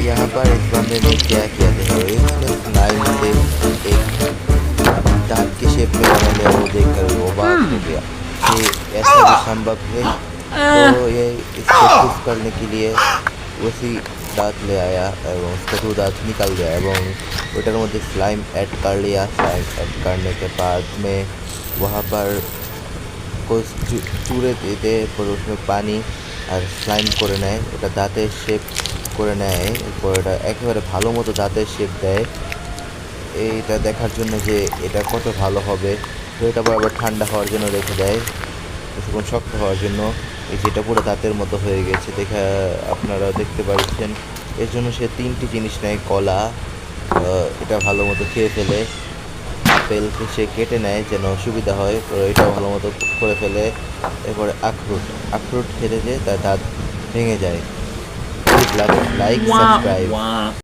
यहाँ पर इस बंदे ने क्या किया देखो, इसने स्लाइम से एक दांत के शेप में बना लिया। वो देखकर वो अवाक हो गया कि ऐसा भी संभव है। तो ये इसको प्रूफ करने के लिए उसी दांत ले आया এবং उसका दो दांत निकाल दिया এবং ওটার মধ্যে স্लाइम ऐड कर लिया। स्लाइम ऐड करने के बाद में वहाँ पर कुछ चूरे দিতে এরপর उसमें পানি আর স্লাইম করে নেয়, ওটা দাঁতের শেপ করে নেয়। এরপর এটা একেবারে ভালো মতো দাঁতের শেপ দেয় এইটা দেখার জন্য যে এটা কত ভালো হবে। তো এটা আবার ঠান্ডা হওয়ার জন্য রেখে দেয়, কিছুক্ষণ শক্ত হওয়ার জন্য। এই যেটা পুরো দাঁতের মতো হয়ে গেছে দেখা আপনারা দেখতে পাচ্ছেন। এর জন্য সে তিনটি জিনিস নেয়, কলা, এটা ভালো মতো খেয়ে ফেলে, আপেলকে সে কেটে নেয় যেন সুবিধা হয়, তো এটাও ভালো মতো করে ফেলে। এরপরে আখরোট, আখরোট খেলে যে তার দাঁত ভেঙে যায়। Please like subscribe.